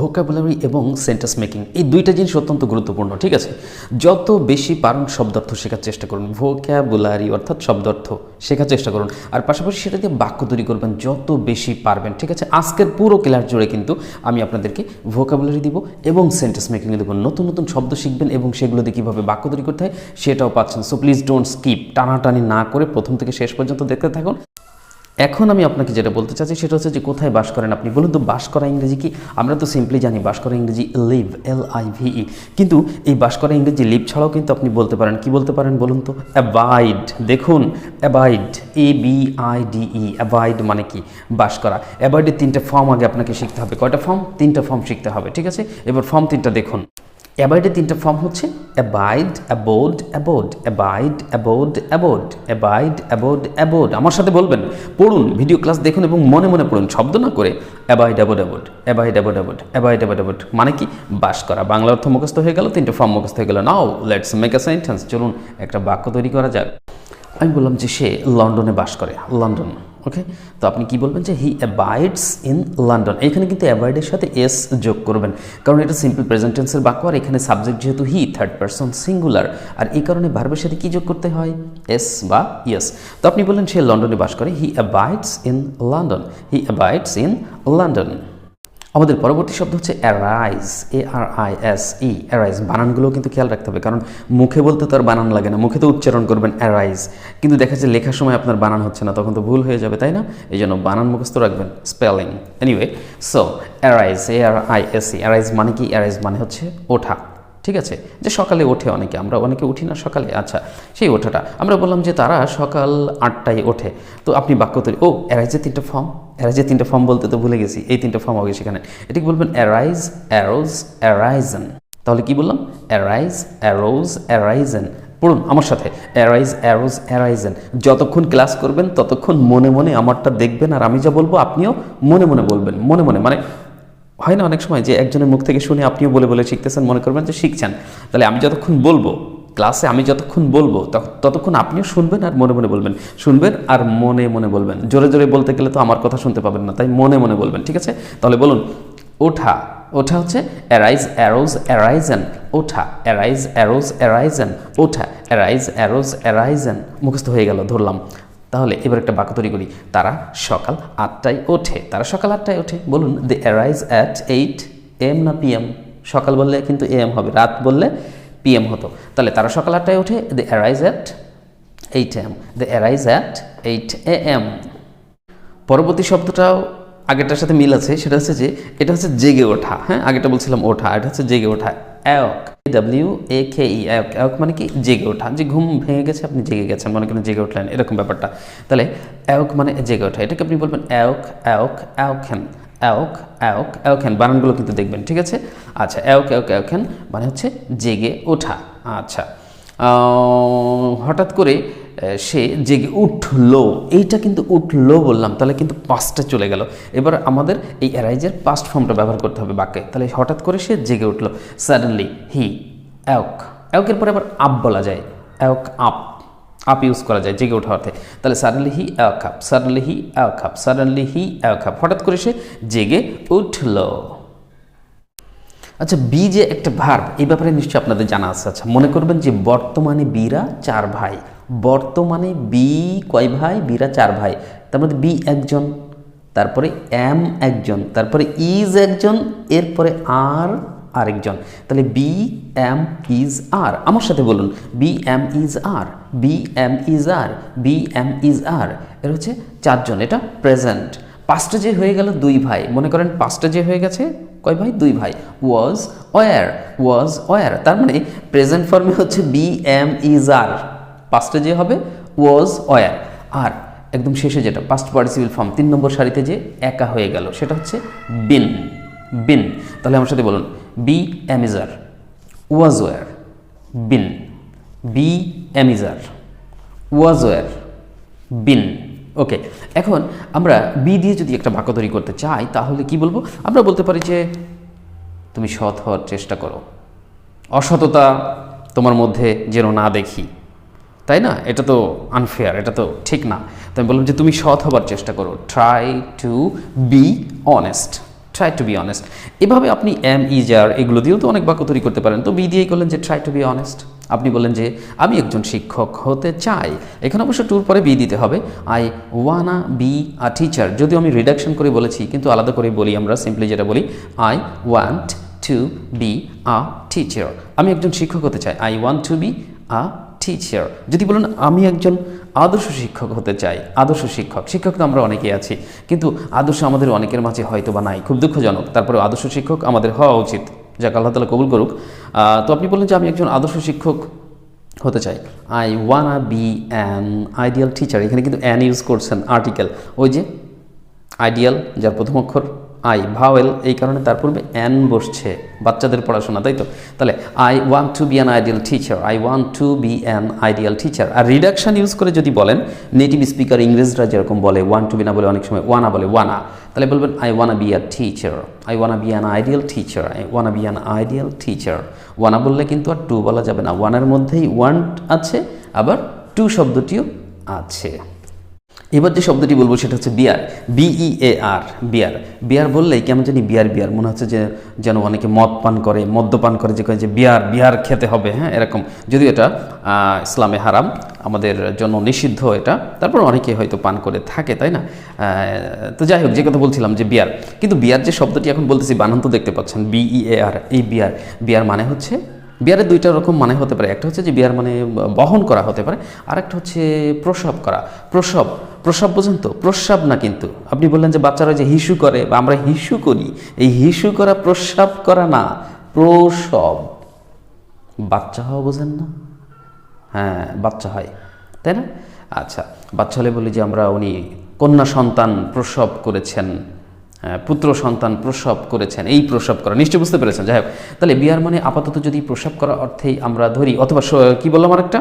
Vocabulary এবং sentence making এই দুইটা জিনিস অত্যন্ত গুরুত্বপূর্ণ, ঠিক আছে। যত বেশি পারেন শব্দার্থ শেখার চেষ্টা করুন, ভোকাবুলারি অর্থাৎ শব্দার্থ শেখার চেষ্টা করুন, আর পাশাপাশি সেটা দিয়ে বাক্য তৈরি করবেন যত বেশি পারবেন, ঠিক আছে। আজকের পুরো ক্লাস জুড়ে কিন্তু আমি আপনাদেরকে ভোকাবুলারি দিব এবং সেন্টেন্স মেকিং দেবো, নতুন নতুন শব্দ শিখবেন এবং সেগুলো দিয়ে কীভাবে বাক্য তৈরি করতে হয় সেটাও পাচ্ছেন। সো প্লিজ ডোন্ট স্কিপ, টানাটানি না করে প্রথম থেকে শেষ পর্যন্ত দেখতে থাকুন। এখন আমি আপনাকে যেটা বলতে চাচ্ছি সেটা হচ্ছে যে কোথায় বাস করেন আপনি। বলুন তো বাস করা ইংরেজি কি? আমরা তো সিম্পলি জানি বাস করা ইংরেজি লিভ, LIVE, কিন্তু এই বাস করা ইংরেজি লিভ ছাড়াও কিন্তু আপনি বলতে পারেন, কি বলতে পারেন বলুন তো? অ্যাবাইড। দেখুন অ্যাবাইড, ABIDE, অ্যাবাইড মানে কি? বাস করা। অ্যাবাইডের 3টে ফর্ম আগে আপনাকে শিখতে হবে। কয়টা ফর্ম? 3টা ফর্ম শিখতে হবে, ঠিক আছে। এবার ফর্ম 3টা দেখুন। অ্যাবাইডের 3টা ফর্ম হচ্ছে অ্যাবাইড, অ্যাবোড, অ্যাবোড, অ্যাবাইড, অ্যাবোড, অ্যাবোড, অ্যাবাইড, অ্যাবোড, অ্যাবোড। আমার সাথে বলবেন, পড়ুন, ভিডিও ক্লাস দেখুন এবং মনে মনে পড়ুন, শব্দ না করে। অ্যাবাইড, অ্যাবোড, অ্যাবোড, অ্যাবাইড, অ্যাবোড, অ্যাবোড, অ্যাবাইড, অ্যাবোড, অ্যাবোড মানে কি? বাস করা। বাংলা অর্থ মুখস্থ হয়ে গেল, 3টে ফর্ম মুখস্থ হয়ে গেল। Now let's make a sentence. চলুন একটা বাক্য তৈরি করা যাক। আমি বললাম যে সে লন্ডনে বাস করে, লন্ডন, ওকে। তো আপনি কি বলবেন? যে হি অ্যাবাইডস ইন লন্ডন। এখানে কিন্তু অ্যাবাইডের সাথে এস যোগ করবেন, কারণ এটা সিম্পল প্রেজেন্ট টেন্সের বাক্য, আর এখানে সাবজেক্ট যেহেতু হি, থার্ড পারসন সিঙ্গুলার, আর এই কারণে ভার্বের সাথে কি যোগ করতে হয়? এস বা ইয়েস। তো আপনি বললেন সে লন্ডনে বাস করে, he abides in London, he abides in London. আমাদের পরবর্তী শব্দ হচ্ছে অ্যারাইজ, ARISE, অ্যারাইজ। বানানগুলোও কিন্তু খেয়াল রাখতে হবে, কারণ মুখে বলতে তো আর বানান লাগে না, মুখে তো উচ্চারণ করবেন অ্যারাইজ, কিন্তু দেখা যাচ্ছে লেখার সময় আপনার বানান হচ্ছে না, তখন তো ভুল হয়ে যাবে, তাই না? এই জন্য বানান মুখস্থ রাখবেন, spelling. Anyway, so arise, ARISE, arise মানে কি? অ্যারাইজ মানে হচ্ছে ওঠা, ঠিক আছে। যে সকালে ওঠে অনেকে, আমরা অনেকে উঠি না সকালে, আচ্ছা সেই ওঠাটা। আমরা বললাম যে তারা সকাল 8টায় ওঠে, তো আপনি বাক্য তৈরি, ও অ্যারাইজের 3টে ফর্ম, অ্যারাইজের 3টে ফর্ম বলতে তো ভুলে গেছি, এই 3টে ফর্ম হবে সেখানে। এটাকে বলবেন অ্যারাইজ, অ্যারোজ, অ্যারাইজেন। তাহলে কি বললাম? Arise, arose, arisen. পড়ুন আমার সাথে, অ্যারাইজ, অ্যারোজ, অ্যারাইজেন। যতক্ষণ ক্লাস করবেন ততক্ষণ মনে মনে আমারটা দেখবেন, আর আমি যা বলবো আপনিও মনে মনে বলবেন, মনে মনে। মানে হয় না অনেক সময় যে একজনের মুখ থেকে শুনে আপনিও বলে বলে শিখতেছেন, মনে করবেন যে শিখছেন। তাহলে আমি যতক্ষণ বলবো ক্লাসে, আমি যতক্ষণ বলবো ততক্ষণ আপনিও শুনবেন আর মনে মনে বলবেন, শুনবেন আর মনে মনে বলবেন। জোরে জোরে বলতে গেলে তো আমার কথা শুনতে পাবেন না, তাই মনে মনে বলবেন, ঠিক আছে। তাহলে বলুন ওঠা, ওঠা হচ্ছে অ্যারাইজ, অ্যারোজ, অ্যারাইজেন। ওঠা, অ্যারাইজ, অ্যারোজ, অ্যারাইজেন। ওঠা, অ্যারাইজ, অ্যারোজ, অ্যারাইজেন। মুখস্থ হয়ে গেল, ধরলাম। তাহলে এবার একটা বাক্য তৈরি করি। তারা সকাল 8টায় ওঠে, তারা সকাল 8টায় ওঠে। বলুন দে অ্যারাইজ অ্যাট 8 AM না PM? সকাল বললে কিন্তু AM হবে, রাত বললে PM হতো। তাহলে তারা সকাল 8টায় ওঠে, they arise at 8 AM, they arise at 8 AM। পরবর্তী শব্দটাও আগেরটার সাথে মিল আছে, সেটা হচ্ছে যে এটা হচ্ছে জেগে ওঠা। হ্যাঁ, আগেটা বলছিলাম ওঠা, এটা হচ্ছে জেগে ওঠা। অ্যাওক, WAKE, অ্যাওক। অ্যাওক মানে কি? জেগে ওঠা। যে ঘুম ভেঙে গেছে, আপনি জেগে গেছেন, মনে করেন জেগে উঠলেন, এরকম ব্যাপারটা। তাহলে অ্যাওক মানে জেগে ওঠা, এটাকে আপনি বলবেন অ্যাওক, অ্যাওক, অ্যাওকেন। অ্যাওক, অ্যাওক, অ্যাওকেন। বানানগুলো কিন্তু দেখবেন, ঠিক আছে। আচ্ছা, অ্যাওক, অ্যাওক, অ্যাওকেন মানে হচ্ছে জেগে ওঠা। আচ্ছা, হঠাৎ করে সে জেগে উঠলো, এইটা কিন্তু উঠলো বললাম, তাহলে কিন্তু পাস্টে চলে গেল। এবার আমাদের এই অ্যারাইজের পাস্ট ফর্মটা ব্যবহার করতে হবে বাক্যে। তাহলে হঠাৎ করে সে জেগে উঠলো, সাডেনলি হি অ্যাওক। অ্যাওকের পরে আবার আপ বলা যায়, অ্যাওক, আপ, আপ ইউজ করা যায় জেগে ওঠা অর্থে। তাহলে সাডেনলি হি অ্যাওক আপ, সাডেনলি হি অ্যাওক আপ, সাডেনলি হি অ্যাওক আপ। হঠাৎ করে সে জেগে উঠলো। আচ্ছা, বি যে একটা ভার্ব, এই ব্যাপারে নিশ্চয়ই আপনাদের জানা আছে। আচ্ছা, মনে করবেন যে বর্তমানে বীরা 4 ভাই। বর্তমানে বি কয় ভাই? বীরা 4 ভাই। তার মধ্যে বি একজন, তারপরে এম একজন, তারপরে ইজ একজন, এরপরে আর আরেকজন। তাহলে বি এম ইজ আর। আমার সাথে বলুন, be am is are, be am is are, be am is are. এর হচ্ছে 4 জন, এটা প্রেজেন্ট। পাস্টে যে হয়ে গেল 2 ভাই, মনে করেন পাস্টে যে হয়ে গেছে কয় ভাই? 2 ভাই। Was were, was were. তার মানে প্রেজেন্ট ফর্মে হচ্ছে বি এম ইজ আর, পাস্টে যে হবে ওয়াজ ওয়ার। আর একদম শেষে যেটা পাস্ট পার্টিসিপল ফর্ম 3 নম্বর সারিতে যে একা হয়ে গেল, সেটা হচ্ছে বিন, বিন। তাহলে আমার সাথে বলুন, be am is are, was were, been. Be am is are, was were, been. Okay, এখন আমরা বি দিয়ে যদি একটা বাক্য তৈরি করতে চাই তাহলে কি বলবো? আমরা বলতে পারি যে তুমি সৎ হওয়ার চেষ্টা করো, অসততা তোমার মধ্যে যেন না দেখি, তাই না? এটা তো আনফেয়ার, এটা তো ঠিক না। তো আমি বললাম যে তুমি সৎ হবার চেষ্টা করো, try to be honest, try to be honest. এভাবে আপনি এম ইজ আর এগুলো দিয়েও তো অনেক বাক্য তৈরি করতে পারেন। তো বি দিয়েই করলেন যে ট্রাই টু বি অনেস্ট। আপনি বললেন যে আমি একজন শিক্ষক হতে চাই, এখানে অবশ্য টুর পরে বি দিতে হবে। I wanna be a teacher, যদিও আমি রিডাকশন করে বলেছি কিন্তু আলাদা করে বলি, আমরা সিম্পলি যেটা বলি I want to B a teacher, আমি একজন শিক্ষক হতে চাই, I want to B a teacher. যদি বলেন আমি একজন আদর্শ শিক্ষক হতে চাই, আদর্শ শিক্ষক, শিক্ষক তো আমরা অনেকেই আছি কিন্তু আদর্শ আমাদের অনেকের মাঝে হয়তো বা নাই, খুব দুঃখজনক। তারপরে আদর্শ শিক্ষক আমাদের হওয়া উচিত, যাকে আল্লাহ তাআলা কবুল করুক। তো আপনি বললেন যে আমি একজন আদর্শ শিক্ষক হতে চাই, I wanna be an ideal teacher. এখানে কিন্তু অ্যান ইউজ করছেন আর্টিকেল, ওই যে আইডিয়াল যার প্রথম অক্ষর আই ভাওয়েল, এই কারণে তার পূর্বে অ্যান বসছে, বাচ্চাদের পড়াশোনা, তাই তো। তাহলে I want to be an ideal teacher, I want to be an ideal teacher. আর রিডাকশন ইউজ করে যদি বলেন, নেটিভ স্পিকার ইংরেজরা যেরকম বলে ওয়ান্ট টু বি না বলে অনেক সময় ওয়ানা বলে, ওয়ানা, তাহলে বলবেন I wanna be a teacher, I wanna be an ideal teacher, I wanna be an ideal teacher. Wanna বললে কিন্তু আর টু বলা যাবে না, ওয়ানের মধ্যেই ওয়ান্ট আছে, আবার টু শব্দটিও আছে। এবার যে শব্দটি বলবো সেটা হচ্ছে বিয়ার, বিইএআর, বিয়ার। বিয়ার বললেই কেমন জানি বিয়ার বিয়ার মনে হচ্ছে, যে যেন অনেকে মদ পান করে, মদ্যপান করে, যে কয়ে যে বিয়ার বিয়ার খেতে হবে, হ্যাঁ এরকম। যদিও এটা ইসলামে হারাম, আমাদের জন্য নিষিদ্ধ এটা, তারপর অনেকে হয়তো পান করে থাকে, তাই না। তো যাই হোক, যে কথা বলছিলাম যে বিয়ার, কিন্তু বিয়ার যে শব্দটি এখন বলতেছি বানান তো দেখতে পাচ্ছেন, বিইএআর, এই বিয়ার। বিয়ার মানে হচ্ছে, বিয়ারের দুইটা রকম মানে হতে পারে, একটা হচ্ছে যে বিয়ার মানে বহন করা হতে পারে, আর একটা হচ্ছে প্রসব করা। প্রসব, প্রসব বোঝেন তো, প্রস্রাব না কিন্তু। আপনি বললেন যে বাচ্চারা যে হিসু করে বা আমরা হিসু করি, এই হিসু করা প্রস্রাব করা না, প্রসব। বাচ্চা হওয়া বোঝেন না, হ্যাঁ বাচ্চা হয়, তাই না। আচ্ছা, বাচ্চা হলে বলি যে আমরা উনি কন্যা সন্তান প্রসব করেছেন, পুত্র সন্তান প্রসব করেছেন, এই প্রসব করা, নিশ্চয়ই বুঝতে পেরেছেন। যাই হোক, তাহলে বিয়ার মানে আপাতত যদি প্রসব করা অর্থেই আমরা ধরি, অথবা কি বললাম আরেকটা,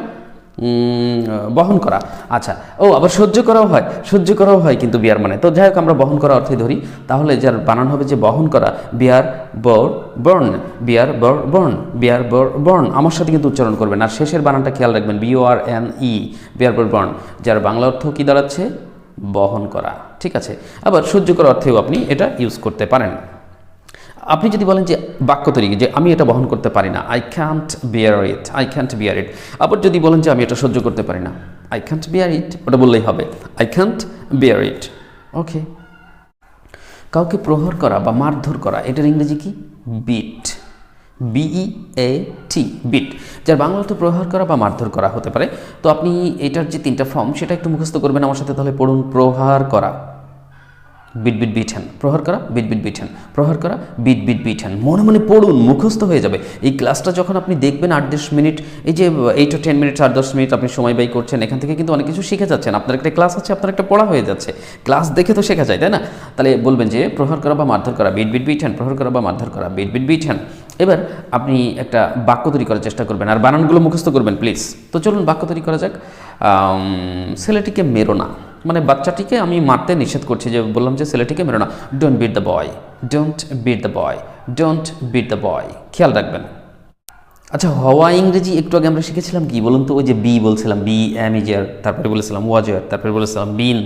বহন করা। আচ্ছা, ও আবার সহ্য করাও হয়, সহ্য করাও হয় কিন্তু বিয়ার মানে। তো যাই হোক, আমরা বহন করা অর্থে ধরি, তাহলে যার বানান হবে যে বহন করা, বিয়ার বর বর্ন, বিয়ার বর বর্ন, বিয়ার বর বর্ন। আমার সাথে কিন্তু উচ্চারণ করবেন, আর শেষের বানানটা খেয়াল রাখবেন, BORNE, বিয়ার বর বর্ন, যার বাংলা অর্থ কি দাঁড়াচ্ছে, বহন করা, ঠিক আছে। আবার সহ্য করার অর্থেও আপনি এটা ইউজ করতে পারেন। আপনি যদি বলেন যে বাক্য তৈরি, যে আমি এটা বহন করতে পারি না, I can't bear it, I can't bear it. আবার যদি বলেন যে আমি এটা সহ্য করতে পারি না, আই ক্যান্ট বিয়ার ইট, ওটা বললেই হবে, আই ক্যান্ট বিয়ার ইট। ওকে। কাউকে প্রহার করা বা মারধর করা, এটার ইংরেজি কি, বিট, BEAT, বিট, যার বাংলা অর্থ প্রহার করা বা মারধর করা হতে পারে। তো আপনি এটার যে তিনটা ফর্ম সেটা একটু মুখস্থ করবেন আমার সাথে, তাহলে পড়ুন। প্রহার করা, বিট বিট বিটেন, প্রহার করা, বিট বিট বিটেন, প্রহার করা, বিট বিট বিটেন। মনে মনে পড়ুন, মুখস্থ হয়ে যাবে। এই ক্লাসটা যখন আপনি দেখবেন 8-10 মিনিট, এই যে 8 to 10 মিনিট, 8-10 মিনিট আপনি সময় ব্যয় করছেন, এখান থেকে কিন্তু অনেক কিছু শিখে যাচ্ছেন। আপনার একটা ক্লাস আছে, আপনার একটা পড়া হয়ে যাচ্ছে, ক্লাস দেখে তো শেখা যায়, তাই না। তাহলে বলবেন যে প্রহার করা বা মারধর করা, বিট বিট বিটেন, প্রহার করা বা মারধর করা, বিট বিট বিটেন। এবার আপনি একটা বাক্য তৈরি করার চেষ্টা করবেন, আর বানানগুলো মুখস্থ করবেন প্লিজ। তো চলুন বাক্য তৈরি করা যাক। ছেলেটিকে মেরো না, মানে বাচ্চাটিকে আমি মারতে নিষেধ করছি, যে বললাম যে ছেলেটিকে মেরো না, don't beat the boy, don't beat the boy, don't beat the boy, খেয়াল রাখবেন। আচ্ছা, হওয়া ইংরেজি একটু আগে আমরা শিখেছিলাম কি বলুন তো, ওই যে বি বলছিলাম, বি অ্যামিজার, তারপরে বলেছিলাম ওয়াজার, তারপরে বলেছিলাম বিন।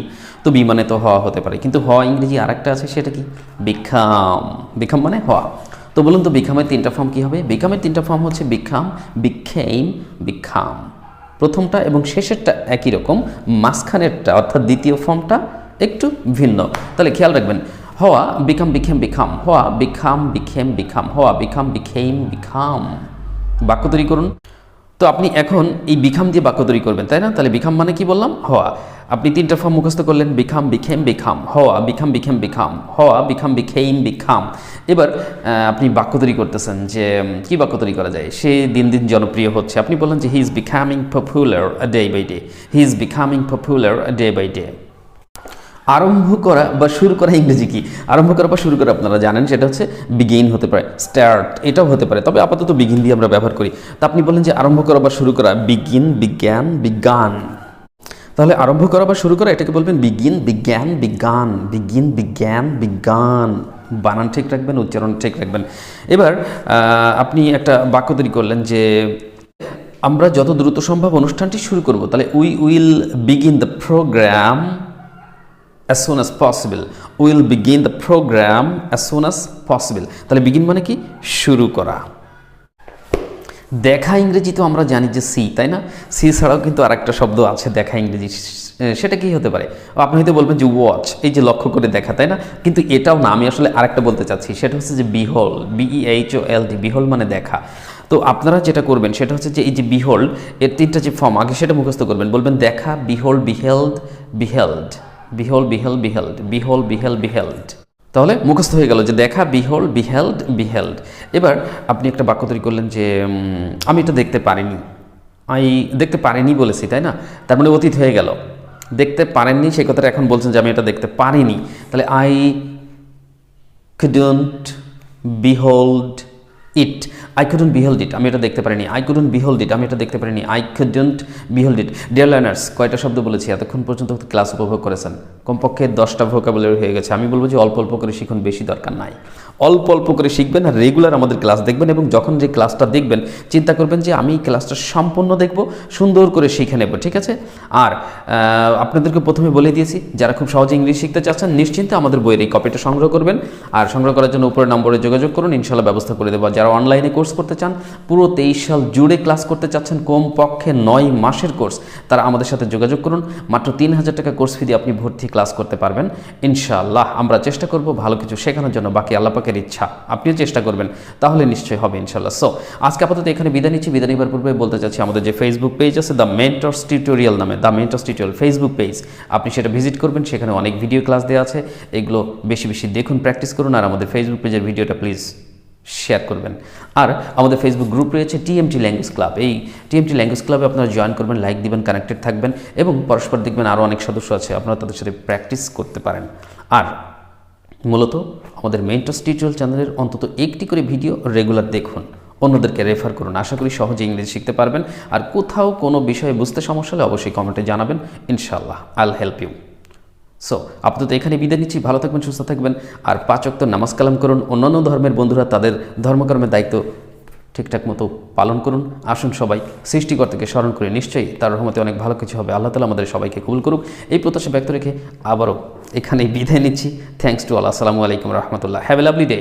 তো বি মানে তো হওয়া হতে পারে, কিন্তু হওয়া ইংরেজি আর একটা আছে, সেটা কি, বিকাম। বিকাম মানে হওয়া। তো বলুন তো বিকামের তিনটা ফর্ম কি হবে? বিকামের তিনটা ফর্ম হচ্ছে বিকাম, বিকেম, বিকাম। প্রথমটা এবং শেষেরটা একই রকম, মাঝখানেরটা অর্থাৎ দ্বিতীয় ফর্মটা একটু ভিন্ন। তাহলে খেয়াল রাখবেন, হওয়া, বিকাম, বিকেম, বিকাম, হওয়া, বিকাম, বিকেম, বিকাম, হওয়া, বিকাম, বিকেম, বিকাম। বাক্য তৈরি করুন। তো আপনি এখন এই বিকাম দিয়ে বাক্য তৈরি করবেন, তাই না? তাহলে বিকাম মানে কি বললাম, হওয়া। আপনি তিনটা ফর্ম মুখস্থ করলেন, বিকাম, বিকেম, বিকাম, হওয়া, বিকাম, বিকেম, বিকাম, হওয়া, বিকাম, বিকেম, বিকাম। এবার আপনি বাক্য তৈরি করতেছেন, যে কি বাক্য তৈরি করা যায়, সে দিন দিন জনপ্রিয় হচ্ছে। আপনি বললেন যে he is becoming popular day by day, he is becoming popular day by day. আরম্ভ করা বা শুরু করা ইংরেজি কি? আরম্ভ করা বা শুরু করা আপনারা জানেন, সেটা হচ্ছে বিগিন হতে পারে, স্টার্ট, এটাও হতে পারে, তবে আপাতত বিগিন দিয়ে আমরা ব্যবহার করি। তা আপনি বললেন যে আরম্ভ করা বা শুরু করা, বিগিন, বিজ্ঞান, বিজ্ঞান। তাহলে আরম্ভ করা বা শুরু করা এটাকে বলবেন বিগিন, বিজ্ঞান, বিজ্ঞান, বিগিন, বিজ্ঞান, বিজ্ঞান। বানান ঠিক রাখবেন, উচ্চারণ ঠিক রাখবেন। এবার আপনি একটা বাক্য তৈরি করলেন যে আমরা যত দ্রুত সম্ভব অনুষ্ঠানটি শুরু করব। তাহলে we will begin the programme as soon as possible. We'll begin the program as soon as possible. তাহলে begin মানে কি? শুরু করা। দেখা ইংরেজি তো আমরা জানি যে সি, তাই না? সি ছাড়াও কিন্তু আরেকটা শব্দ আছে দেখা ইংরেজি, সেটা কি হতে পারে? আপনি হয়তো বলবেন যে ওয়াচ, এই যে লক্ষ্য করে দেখা, তাই না? কিন্তু এটাও না, আমি আসলে আরেকটা বলতে চাচ্ছি, সেটা হচ্ছে যে বিহোল্ড, BEHOLD, বিহোল্ড মানে দেখা। তো আপনারা যেটা করবেন সেটা হচ্ছে যে এই যে বিহোল্ড এর তিনটা যে ফর্ম, আগে সেটা মুখস্থ করবেন। বলবেন দেখা, বিহোল্ড, বিহেল্ড, বিহেল্ড, বিহোল্ড, বিহেল্ড, বিহেল্ড, বিহোল্ড, বিহেল্ড, বিহেল্ড। তাহলে মুখস্থ হয়ে গেল যে দেখা, বিহোল্ড, বিহেল্ড, বিহেল্ড। এবার আপনি একটা বাক্য তৈরি করলেন যে আমি এটা দেখতে পারিনি, দেখতে পারিনি বলেছি, তাই না? তার মানে অতীত হয়ে গেল। দেখতে পারেননি সেই কথাটা এখন বলছেন যে আমি এটা দেখতে পারিনি। তাহলে I couldn't behold it, I couldn't behold it, আমি এটা দেখতে পারিনি। I couldn't behold it, আমি এটা দেখতে পারিনি। I couldn't behold it. Dear learners, কয়টা শব্দ বলেছি এতক্ষণ পর্যন্ত? ক্লাস উপভোগ করেছেন, কমপক্ষে 10টা ভোকাবুলারি হয়ে গেছে। আমি বলবো যে অল্প অল্প করে শিখুন, বেশি দরকার নাই। অল্প অল্প করে শিখবেন আর রেগুলার আমাদের ক্লাস দেখবেন, এবং যখন যে ক্লাসটা দেখবেন চিন্তা করবেন যে আমি এই ক্লাসটা সম্পূর্ণ দেখব, সুন্দর করে শিখে নেব, ঠিক আছে? আর আপনাদেরকে প্রথমে বলে দিয়েছি, যারা খুব সহজে ইংলিশ শিখতে চাচ্ছেন নিশ্চিন্তে আমাদের বইয়ের এই কপিটা সংগ্রহ করবেন, আর সংগ্রহ করার জন্য উপরের নম্বরে যোগাযোগ করুন, ইনশাল্লাহ ব্যবস্থা করে দেবো। যারা অনলাইনে কোর্স করতে চান, পুরো 23 সাল জুড়ে ক্লাস করতে চাচ্ছেন, কমপক্ষে 9 মাসের কোর্স, তারা আমাদের সাথে যোগাযোগ করুন। মাত্র 3000 টাকা কোর্স ফি দিয়ে আপনি ভর্তি ক্লাস করতে পারবেন ইনশাআল্লাহ। আমরা চেষ্টা করব ভালো কিছু শেখানোর জন্য, বাকি আল্লাহ পাকের ইচ্ছা, আপনিও চেষ্টা করবেন, তাহলে নিশ্চয়ই হবে ইনশাআল্লাহ। সো আজকে আপাতত এখানে বিদায় নিচ্ছি। বিদায় নেবার পূর্বে বলতে চাচ্ছি, আমাদের যে ফেসবুক পেজ আছে দ্য মেন্টরস টিউটোরিয়াল নামে, the mentors tutorial Facebook page, আপনি সেটা ভিজিট করবেন, সেখানে অনেক ভিডিও ক্লাস দেওয়া আছে, এগুলো বেশি বেশি দেখুন, প্র্যাকটিস করুন, আর আমাদের ফেসবুক পেজের ভিডিওটা প্লিজ শেয়ার করবেন। আর আমাদের ফেসবুক গ্রুপ রয়েছে TMT ল্যাঙ্গুয়েজ ক্লাব, এই TMT ল্যাঙ্গুয়েজ ক্লাবে আপনারা জয়েন করবেন, লাইক দিবেন, কানেক্টেড থাকবেন, এবং পরস্পর দেখবেন আরও অনেক সদস্য আছে, আপনারা তাদের সাথে প্র্যাকটিস করতে পারেন। আর মূলত আমাদের মেন্টরস টিউটোরিয়াল চ্যানেলের অন্তত একটি করে ভিডিও রেগুলার দেখুন, অন্যদেরকে রেফার করুন, আশা করি সহজে ইংরেজি শিখতে পারবেন। আর কোথাও কোনো বিষয়ে বুঝতে সমস্যা হলে অবশ্যই কমেন্টে জানাবেন, ইনশাআল্লাহ আইল হেল্প ইউ। সো আপাতত এখানে বিদায় নিচ্ছি, ভালো থাকবেন, সুস্থ থাকবেন, আর 5 ওয়াক্ত নামাজ কালাম করুন। অন্যান্য ধর্মের বন্ধুরা তাদের ধর্মকর্মের দায়িত্ব ঠিকঠাক মতো পালন করুন। আসুন সবাই সৃষ্টিকর্তাকে স্মরণ করে, নিশ্চয়ই তার রহমতে অনেক ভালো কিছু হবে। আল্লাহ তাআলা আমাদের সবাইকে কবুল করুক, এই প্রত্যাশা ব্যক্ত রেখে আবারও এখানে বিদায় নিচ্ছি। Thanks to Allah. আসসালামু আলাইকুম রহমতুল্লাহ। Have a lovely day.